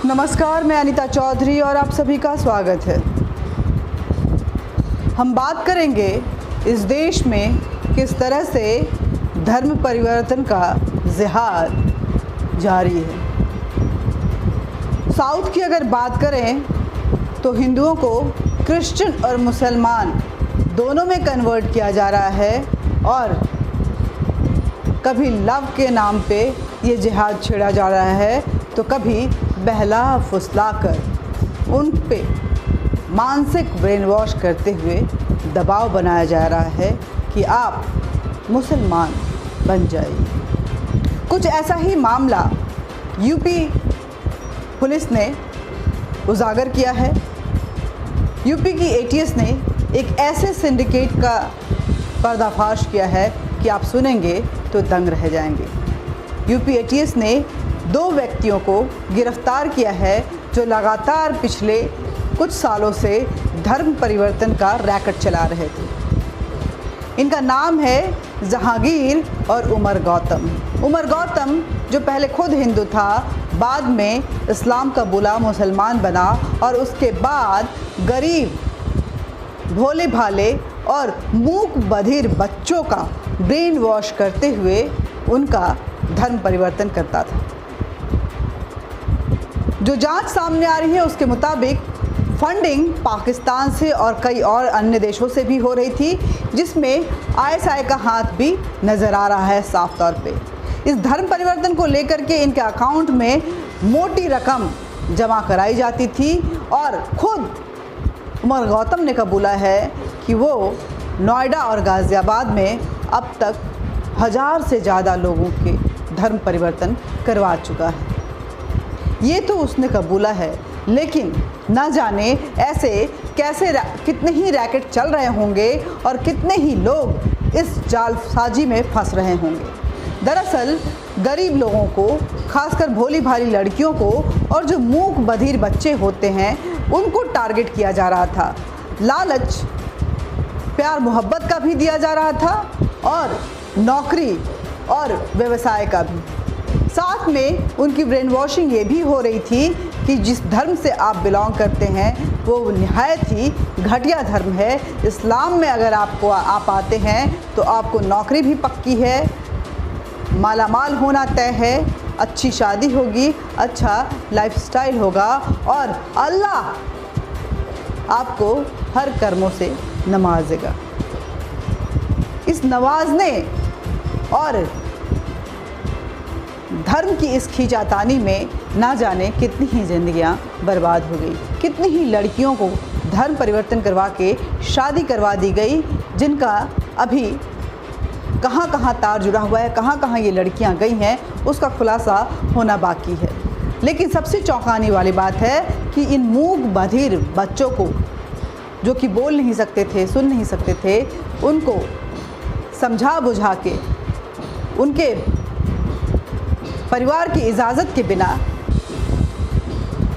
नमस्कार, मैं अनीता चौधरी और आप सभी का स्वागत है। हम बात करेंगे इस देश में किस तरह से धर्म परिवर्तन का जिहाद जारी है। साउथ की अगर बात करें तो हिंदुओं को क्रिश्चियन और मुसलमान दोनों में कन्वर्ट किया जा रहा है और कभी लव के नाम पे ये जिहाद छेड़ा जा रहा है तो कभी बहला फुसला कर उन पे मानसिक ब्रेन वॉश करते हुए दबाव बनाया जा रहा है कि आप मुसलमान बन जाइए। कुछ ऐसा ही मामला यूपी पुलिस ने उजागर किया है। यूपी की एटीएस ने एक ऐसे सिंडिकेट का पर्दाफाश किया है कि आप सुनेंगे तो दंग रह जाएंगे। यूपी एटीएस ने 2 व्यक्तियों को गिरफ्तार किया है जो लगातार पिछले कुछ सालों से धर्म परिवर्तन का रैकेट चला रहे थे। इनका नाम है जहांगीर और उमर गौतम। उमर गौतम जो पहले खुद हिंदू था, बाद में इस्लाम का बुला मुसलमान बना और उसके बाद गरीब, भोले भाले और मूक बधिर बच्चों का ब्रेन वॉश करते हुए उनका धर्म परिवर्तन करता था। जो जांच सामने आ रही है उसके मुताबिक फंडिंग पाकिस्तान से और कई और अन्य देशों से भी हो रही थी, जिसमें आईएसआई का हाथ भी नज़र आ रहा है साफ तौर पे। इस धर्म परिवर्तन को लेकर के इनके अकाउंट में मोटी रकम जमा कराई जाती थी और खुद उमर गौतम ने कबूला है कि वो नोएडा और गाज़ियाबाद में अब तक 1000 से ज़्यादा लोगों के धर्म परिवर्तन करवा चुका है। ये तो उसने कबूला है, लेकिन न जाने ऐसे कैसे कितने ही रैकेट चल रहे होंगे और कितने ही लोग इस जालसाजी में फंस रहे होंगे। दरअसल गरीब लोगों को, खासकर भोली भाली लड़कियों को और जो मूक बधिर बच्चे होते हैं उनको टारगेट किया जा रहा था। लालच, प्यार मोहब्बत का भी दिया जा रहा था और नौकरी और व्यवसाय का भी। साथ में उनकी ब्रेन वॉशिंग ये भी हो रही थी कि जिस धर्म से आप बिलोंग करते हैं वो निहायत ही घटिया धर्म है। इस्लाम में अगर आप आते हैं तो आपको नौकरी भी पक्की है, मालामाल होना तय है, अच्छी शादी होगी, अच्छा लाइफस्टाइल होगा और अल्लाह आपको हर कर्मों से नवाजेगा। इस नवाजने और धर्म की इस खींचातानी में ना जाने कितनी ही ज़िंदगियां बर्बाद हो गई, कितनी ही लड़कियों को धर्म परिवर्तन करवा के शादी करवा दी गई, जिनका अभी कहाँ कहाँ तार जुड़ा हुआ है, कहाँ कहाँ ये लड़कियां गई हैं, उसका खुलासा होना बाकी है। लेकिन सबसे चौंकाने वाली बात है कि इन मूक बधिर बच्चों को, जो कि बोल नहीं सकते थे, सुन नहीं सकते थे, उनको समझा बुझा के उनके परिवार की इजाज़त के बिना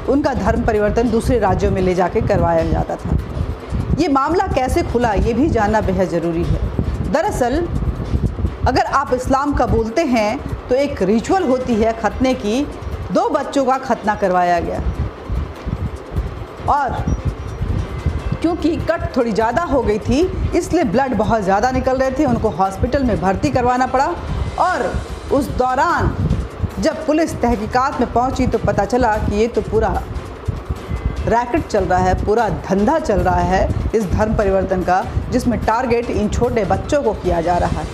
उनका धर्म परिवर्तन दूसरे राज्यों में ले जाके करवाया जाता था। ये मामला कैसे खुला ये भी जानना बेहद ज़रूरी है। दरअसल अगर आप इस्लाम का बोलते हैं तो एक रिचुअल होती है खतने की। 2 बच्चों का खतना करवाया गया और क्योंकि कट थोड़ी ज़्यादा हो गई थी इसलिए ब्लड बहुत ज़्यादा निकल रहे थे, उनको हॉस्पिटल में भर्ती करवाना पड़ा। और उस दौरान जब पुलिस तहकीकात में पहुंची तो पता चला कि ये तो पूरा रैकेट चल रहा है, पूरा धंधा चल रहा है इस धर्म परिवर्तन का, जिसमें टारगेट इन छोटे बच्चों को किया जा रहा है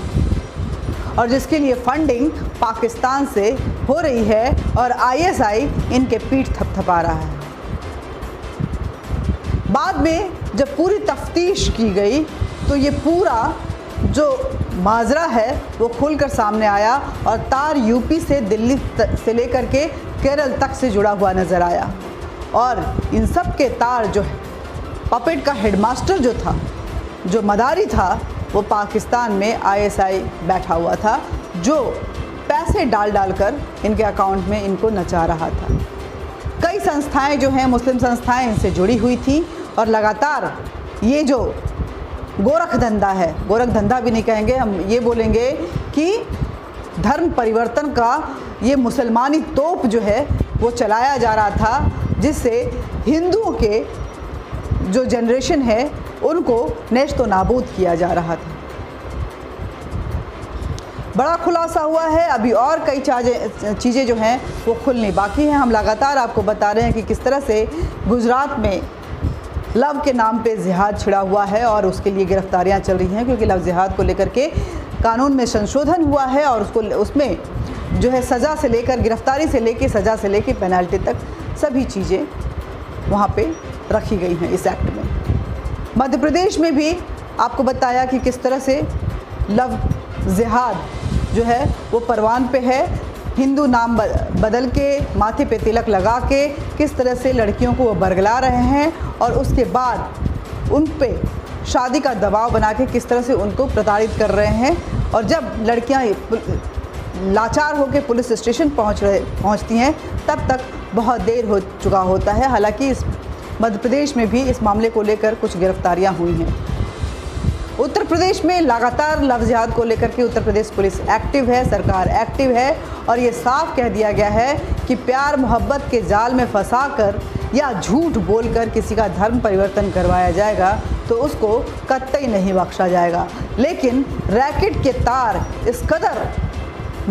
और जिसके लिए फंडिंग पाकिस्तान से हो रही है और आईएसआई इनके पीठ थपथपा रहा है। बाद में जब पूरी तफ्तीश की गई तो ये पूरा जो माजरा है वो खुलकर सामने आया और तार यूपी से दिल्ली से लेकर के केरल तक से जुड़ा हुआ नज़र आया। और इन सब के तार जो है, पपेट का हेडमास्टर जो था, जो मदारी था, वो पाकिस्तान में आईएसआई बैठा हुआ था, जो पैसे डाल कर इनके अकाउंट में इनको नचा रहा था। कई संस्थाएं जो हैं, मुस्लिम संस्थाएं, इनसे जुड़ी हुई थी और लगातार ये जो गोरख धंधा है, गोरख धंधा भी नहीं कहेंगे हम, ये बोलेंगे कि धर्म परिवर्तन का ये मुसलमानी तोप जो है वो चलाया जा रहा था, जिससे हिंदुओं के जो जनरेशन है उनको नेस्तो नाबूद किया जा रहा था। बड़ा खुलासा हुआ है, अभी और कई चीज़ें जो हैं वो खुलनी बाकी हैं। हम लगातार आपको बता रहे हैं कि किस तरह से गुजरात में लव के नाम पे जिहाद छिड़ा हुआ है और उसके लिए गिरफ्तारियां चल रही हैं, क्योंकि लव जिहाद को लेकर के कानून में संशोधन हुआ है और उसमें जो है सज़ा से लेकर, गिरफ्तारी से लेकर, सज़ा से लेकर पेनल्टी तक सभी चीज़ें वहाँ पे रखी गई हैं इस एक्ट में। मध्य प्रदेश में भी आपको बताया कि किस तरह से लव जिहाद जो है वो परवान पे है। हिंदू नाम बदल के, माथे पे तिलक लगा के किस तरह से लड़कियों को वो बरगला रहे हैं और उसके बाद उन पे शादी का दबाव बना के किस तरह से उनको प्रताड़ित कर रहे हैं। और जब लड़कियां लाचार होकर पुलिस स्टेशन पहुंचती हैं तब तक बहुत देर हो चुका होता है। हालांकि इस मध्य प्रदेश में भी इस मामले को लेकर कुछ गिरफ्तारियां हुई हैं। उत्तर प्रदेश में लगातार लव जिहाद को लेकर के उत्तर प्रदेश पुलिस एक्टिव है, सरकार एक्टिव है और ये साफ कह दिया गया है कि प्यार मोहब्बत के जाल में फंसाकर या झूठ बोलकर किसी का धर्म परिवर्तन करवाया जाएगा तो उसको कतई नहीं बख्शा जाएगा। लेकिन रैकेट के तार इस कदर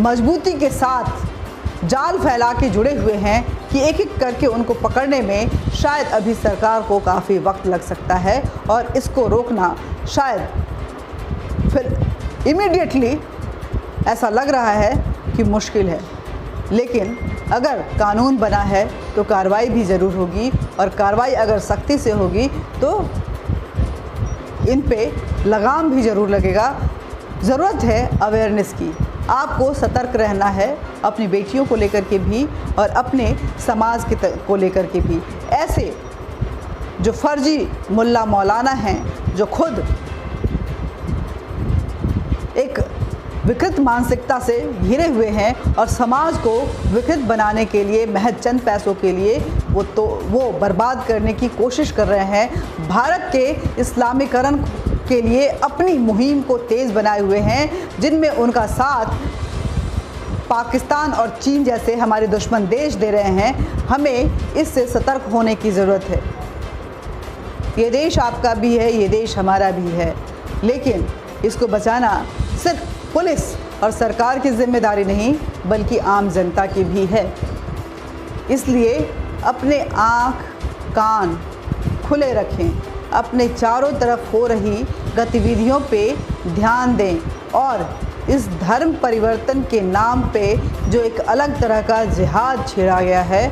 मजबूती के साथ जाल फैला के जुड़े हुए हैं कि एक एक करके उनको पकड़ने में शायद अभी सरकार को काफ़ी वक्त लग सकता है और इसको रोकना शायद फिर इमीडिएटली ऐसा लग रहा है कि मुश्किल है। लेकिन अगर कानून बना है तो कार्रवाई भी ज़रूर होगी और कार्रवाई अगर सख्ती से होगी तो इन पे लगाम भी ज़रूर लगेगा। ज़रूरत है अवेयरनेस की, आपको सतर्क रहना है अपनी बेटियों को लेकर के भी और अपने समाज को लेकर के भी। ऐसे जो फर्जी मुल्ला मौलाना हैं जो खुद एक विकृत मानसिकता से घिरे हुए हैं और समाज को विकृत बनाने के लिए महज चंद पैसों के लिए वो बर्बाद करने की कोशिश कर रहे हैं। भारत के इस्लामीकरण के लिए अपनी मुहिम को तेज़ बनाए हुए हैं, जिनमें उनका साथ पाकिस्तान और चीन जैसे हमारे दुश्मन देश दे रहे हैं। हमें इससे सतर्क होने की ज़रूरत है। ये देश आपका भी है, ये देश हमारा भी है, लेकिन इसको बचाना सिर्फ पुलिस और सरकार की जिम्मेदारी नहीं बल्कि आम जनता की भी है। इसलिए अपने आँख कान खुले रखें, अपने चारों तरफ हो रही गतिविधियों पे ध्यान दें और इस धर्म परिवर्तन के नाम पे जो एक अलग तरह का जिहाद छेड़ा गया है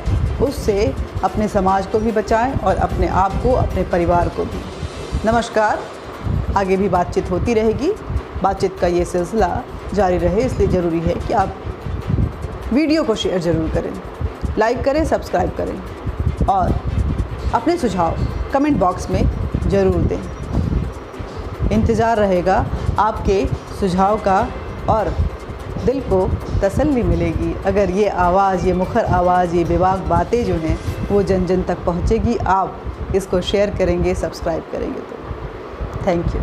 उससे अपने समाज को भी बचाएं और अपने आप को, अपने परिवार को भी। नमस्कार, आगे भी बातचीत होती रहेगी। बातचीत का ये सिलसिला जारी रहे, इसलिए ज़रूरी है कि आप वीडियो को शेयर ज़रूर करें, लाइक करें, सब्सक्राइब करें और अपने सुझाव कमेंट बॉक्स में ज़रूर दें। इंतज़ार रहेगा आपके सुझाव का और दिल को तसल्ली मिलेगी अगर ये आवाज़, ये मुखर आवाज़, ये बेबाक बातें जो हैं वो जन जन तक पहुँचेगी। आप इसको शेयर करेंगे, सब्सक्राइब करेंगे तो। Thank you.